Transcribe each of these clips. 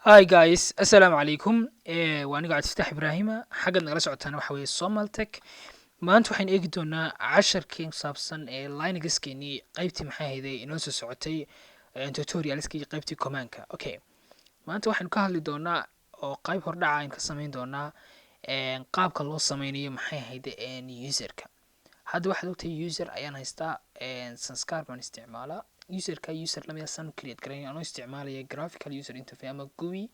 Hi guys, assalaamu calaykum. Waa aniga Cabdifataax Ibraahima. Xaggan nagala socotaan waxa weeye Somaltech. Maanta waxaan eegi doonaa casharkii ku saabsan Linuxkeenii qaybtii maxay ahayd inoo soo socotay tutorialskii qaybtii command-ka. Okay. Maanta waxaan ka hadli doonaa oo qayb hordhaca aan ka samayn doonaa qaabka loo sameynayo maxay ahayd userka. Hadda waxaad ogtahay user ayaan haystaa sanskar baan isticmaalaa. user lamida san create gareyn anoo isticmaalaya graphical user interface ama GUI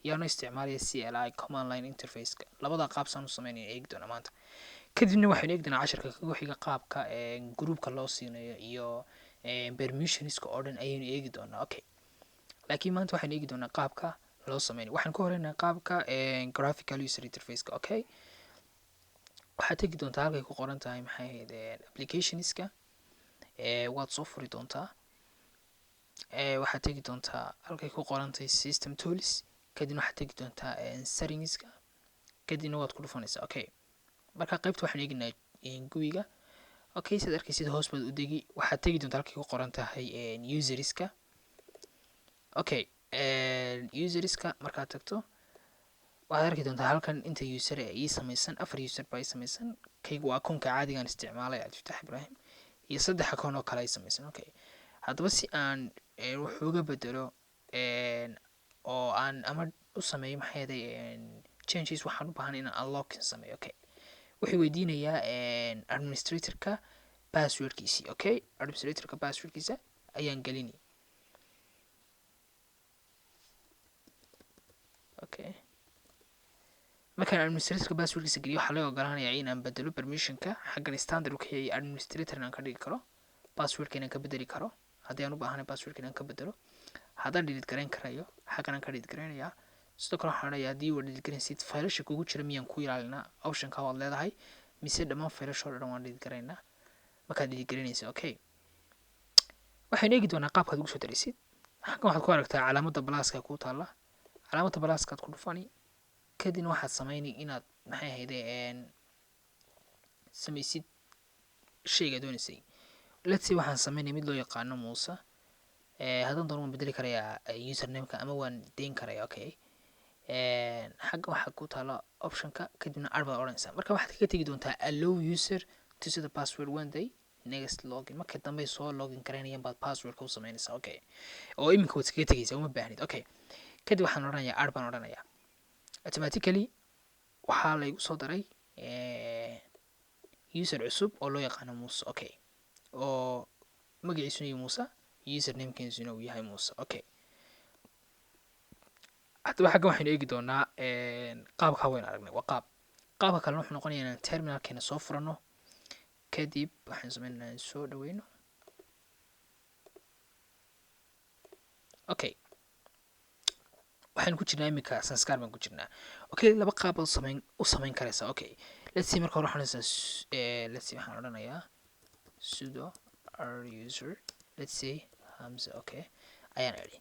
iyo anoo isticmaalaya CLI command line interface labada qaab saan u sameynaya eegi doona maanta kadibna waxaan eegi doonaa casharka kaga xiga qaabka groupka loo siinayo iyo permissionska oo dhan ayaynu eegi doonaa. Okay, laakiin maanta waxaan eegi doonaa qaabka loo sameynayo. Waxaan ku horeynaa qaabka graphical user interface. Okay, waxaad tegi doontaa halkay ku qoran tahay maxay ahayd applicationska waad soo furi doontaa. waxaad tegi doontaa halkay ku qoran tahay system tools, kadibna waxaad tegi doontaa settingska, kadibna waad ku dhufanaysaa. Okay, marka qaybta waxaan eegnaa GUI-ga. Okay, sidaad arkaysid hoos baad u degi, waxaad tegi doontaa halkay ku qoran tahay userska. Okay, userska markaad tagto waxaad arki doontaa halkan inta user ii samaysan 4 user baa ii samaysan. kaygu waa akoonka caadigaan isticmaalay Cabdifataax Ibraahim iyo 3 akoon oo kale ay samaysan. Okay, haddaba si aan wax uga bedelo oo aan ama u sameeyo maxay ahayd changes waxaan u baahan inaan unlock sameeyo. Okay, wuxuu weydiinayaa administratorka passwordkiisa. Okay, administratorka passwordkiisa ayaan gelini. Okay, markaan administratorka passwordkiisa geliyo waxaa laga ogolaanayaa inaan bedelo permissionka xaggan standard ka yahay administrator aan ka dhigi karo, passwordka inaan ka bedeli karo haddii aan u baahanahay passwordka inaan ka bedelo, haddaan delete gareyn karayo xaggan aan ka delete gareynayaa. sidoo kale waxaan leeyahay haddii waa delete gareysid faylasha kugu jira miyaan ku ilaalinaa optionka waad leedahay mise dhammaan faylasha oo dhan waan delete gareynaa markaad delete gareynaysa. Okay, waxaan eegi doonaa qaabkaad ugu soo daraysid. xaggan waxaad ku aragtaa calaamadda pluska ku taala, calaamadda pluskaad ku dhufani kadibna waxaad sameynay inaad maxay ahayd samaysid shayga doonaysay. Let's say waxaan sameynay mid loo yaqaano Musa. haddaan doono waan bedeli karayaa usernameka ama waan deyn karayaa. Okay, xagga waxaa ku taala optionka kadibna add baad oranaysaa. marka waxaad kaga tegi doontaa allow user to set the password when they next login. marka dambe soo login gareynayaan baad passwordka u sameynaysaa. Okay, oo iminka waad kaga tegaysaa uma baahnid. Okay, kadib waxaan oranayaa add baan oranayaa. automatically waxaa la igu soo daray user cusub oo loo yaqaano Musa. Okay, oo magaciisuna yahay Musa, username-kiisuna uu yahay Musa. Okay, haddaba xaggan waxaynu eegi doonaa qaabka weyn aragnay waa qaabka kalena wuxuu noqonayaa inaan terminalkeena soo furano kadib waxaan sameynaa inaan soo dhaweyno. Okay, waxaan ku jirnaa iminka sanskar baan ku jirnaa. Okay, laba qaab baad u samayn karaysaa. Okay, let's see marka hore waxaan odhanayaa sudo ruser let's say hamza. Okay, ayaan idhi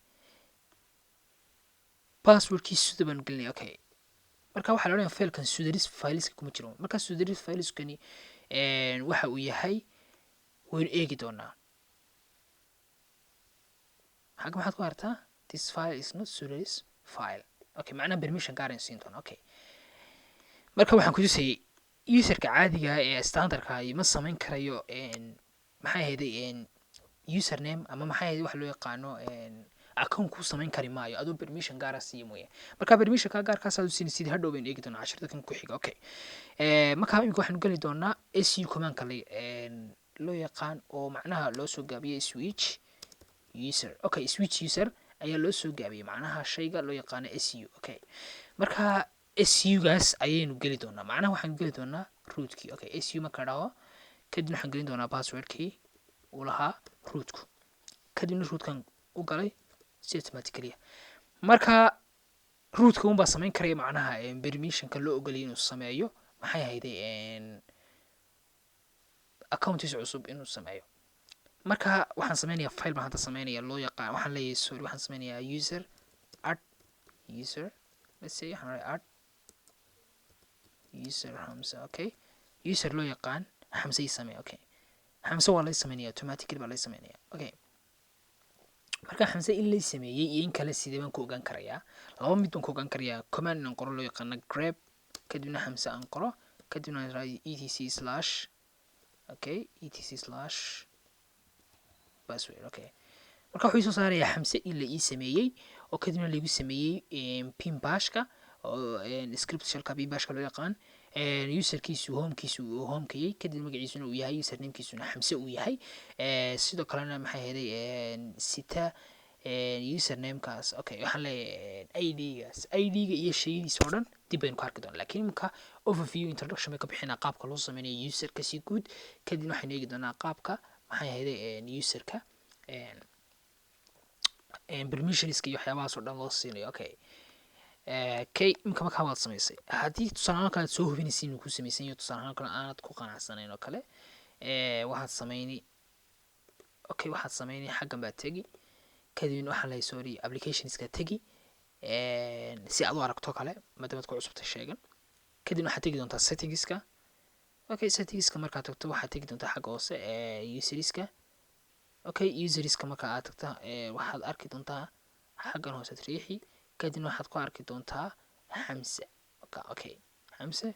passwordkii sudo baan gelinaya. Okay, marka waxaa la odhanayaa failkan sudaris fileska kuma jiro. marka sudaris fileskani waxa uu yahay waynu eegi doonaa. xagga maxaad ku aragtaa this file is not sudaris file. Okay, macnaha permission gaar aan siin doonaa. Okay, marka waxaan ku tusayay userka caadiga ee standardka ma samayn karayo maxay ahayd username ama maxay ahayd wax loo yaqaano account ku samayn kari maayo adoo permission gaar ah siiyo mooyee. marka permission ka gaarkaas aad u siinaysid hadhow baynu eegi doonaa casharada kan ku xiga. Okay, marka imika waxaan geli doonaa su command-ka loo yaqaan oo macnaha loo soo gaabiyay switch user. Okay, switch user ayaa loo soo gaabiyay macnaha shayga loo yaqaano su. Okay, marka su-gaas ayaynu geli doonaa, macnaha waxaan geli doonaa rootkii. Okay, su marka dhaho kadibna waxaan gelin doonaa passwordkii uu lahaa rootku, kadibna rootkan u galay si automatically. marka rootka unbaa samayn karaya macnaha permissionka loo ogolay inuu sameeyo maxay ahayd accountiisa cusub inuu sameeyo. marka waxaan sameynayaa file baan hadda sameynayaa loo yaqaan waxaan leeyahay sorry waxaan sameynayaa user add user let's say waxaan leeyahay add user hamza. Okay, user loo yaqaan hamza ii samee. Okay, hamza waa la sameynayaa automatically baa la sameynayaa. Okay, marka xamse in la sameeyay iyo in kale sidee baan ku ogaan karayaa laba mid baan ku ogaan karayaa command inaan qoro loo yaqaano grep kadibna xamse aan qoro kadibna aan raadiyo etc slash okay etc slash password okay marka wuxuu soo saarayaa xamse in la ii sameeyay oo kadibna lagu sameeyay pin bashka oo script shellka pin bashka loo yaqaan userkiisu homekiyay kadib magaciisuna uu yahay usernamekiisuna xamse uu yahay sidoo kalena maxay heeday sita usernamekaas okay waxaan leeyahay id-ga iyo shayadiisa oo dhan dib baynu ku arki doonaa laakiin imika overview introduction bay ka bixinaa qaabka loo sameynayo userka si guud kadibna waxaynu eegi doonaa qaabka maxay heeday userka permissionska iyo waxyaabahaas oo dhan loo siinayo okay imika markaa waad samaysay haddii tusaale kale soo hubinaysa inuu ku samaysan yahay tusaale kale aanad ku qanacsanayn oo kale waxaad sameynay xaggan baad tegi kadibna waxaa lahay sorry applicationska tegi si aad u aragto kale maadaamaad ku cusubtay sheegan kadibna waxaad tegi doontaa settingska okay settingska markaad tagto waxaad tegi doontaa xagga hoose userska okay userska marka aad tagto waxaad arki doontaa xaggan hoose riixi kadibna waxaad ku arki doontaa xamse okay xamse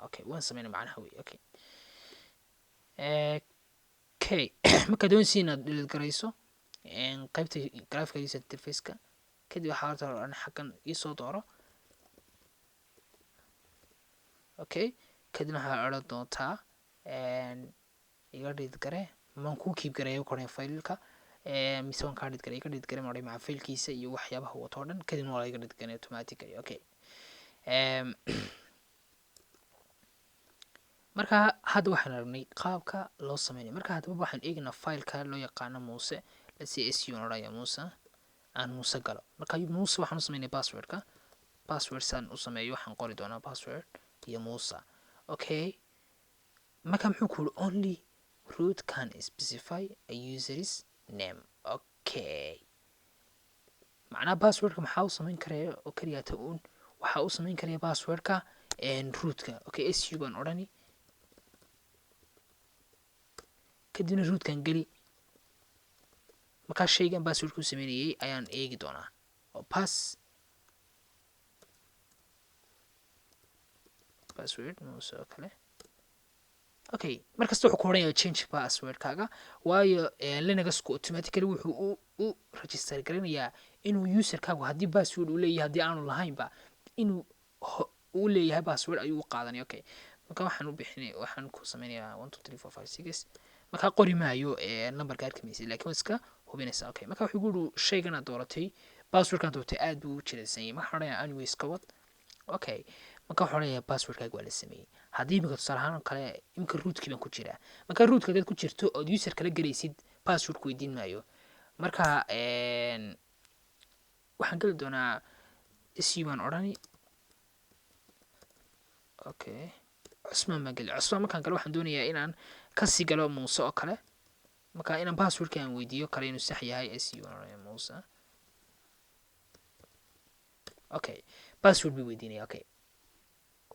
okay waan sameynay macnaha wey okay marka doonaysa inaad delete garayso qaybta graphical user interface-ka kadib waxaa horta dhan xaggan iisoo dooro okay kadibna waxaa odhan doontaa iga delete gare maan kuu keep gareeyo koran faylka mise waan kaa delete gare iga delete gare maray maca faylkiisa iyo waxyaabaha wato dhan kadibna waa iga delete gare automatically okay marka hadda waxaan aragnay qaabka loo sameynayo marka hadaba waxaan eegnaa faylka loo yaqaano Muuse su oraya Muuse aan Muuse galo marka Muuse waxaan u sameynay password san u sameeyo waxaan qori doonaa password iyo Muuse okay marka muxuu ku only root can specify a user's name okay macnaha passwordka maxaa u sameyn karaya oo kaliya ta uun waxaa u sameyn karaya passwordka rootka okay su baan odhani kadibna rootkan geli markaa shaygan password ku sameynayay ayaan eegi doonaa oo password Muuse oo kale okay markasta wuxuu ku oranaya change passwordkaaga waayo Linux-ku automatically wuxuu u register garanayaa inuu userkaagu haddii password uu leeyahay haddii aanu lahaynba inuu uu leeyahay password ayuu u qaadanaya okay marka waxaan ku sameynayaa 1 2 3 4 5 6 marka qori maayo numberka arkimaysa laakiin iska hubinaysa okay marka wuxuu guuru shaygan aad dooratay passwordkan doortay aad buu u jilaysan yahay marka horaya anyways ka wad okay marka horaya passwordkaaga waa la sameeyay haddii imika tusaale ahaan kale imika rootkii baan ku jiraa marka rootka dad ku jirto oo user kala galaysid password ku weydiin maayo marka waxaan gali doonaa su baan odhani okay cusmaan baan gali cusmaan markaan galo waxaan doonayaa inaan kasii galo Muuse oo kale marka inaan passwordka aan weydiiyo kale inuu sax yahay su baan odhani Muuse okay password bi weydiinaya okay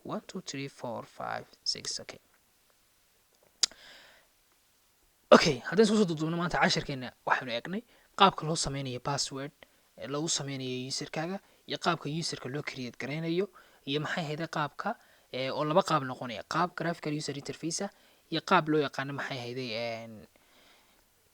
1 2 3 4 5 6 okay okay haddaan soo duubno maanta casharkeena waxaanu eegnay qaabka loo sameynayo password lagu sameynayo userkaaga iyo qaabka userka loo create gareynayo iyo maxay hay'ada qaabka oo laba qaab noqonaya qaab graphical user interface iyo qaab loo yaqaan maxay hay'day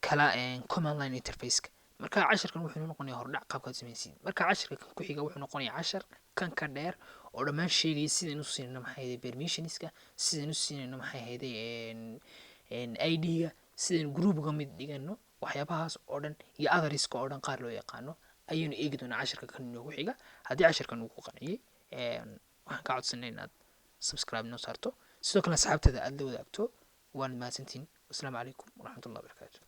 kala command line interface marka casharkan wuxuu noqonayaa hordhac qaabka sameeyay marka casharka ku xiga wuxuu noqonayaa cashar kan ka dheer oo dhammaan sheegay sida inuu siino maxay hay'day permissionska sida inuu siino maxay hay'day id-ga sida group-ga mid dhigano waxyaabahaas oo dhan iyo others-ka oo dhan qaar loo yaqaano ayaynu eegi doonaa casharka kan inoogu xiga haddii casharkan uu ku qanciyay waxaan ka codsanay inaad subscribe noo saarto sidoo kale asxaabtada aad la wadaagto waan mahadsantiin. Assalaamu calaykum waraxmatullahi wabarakaatu.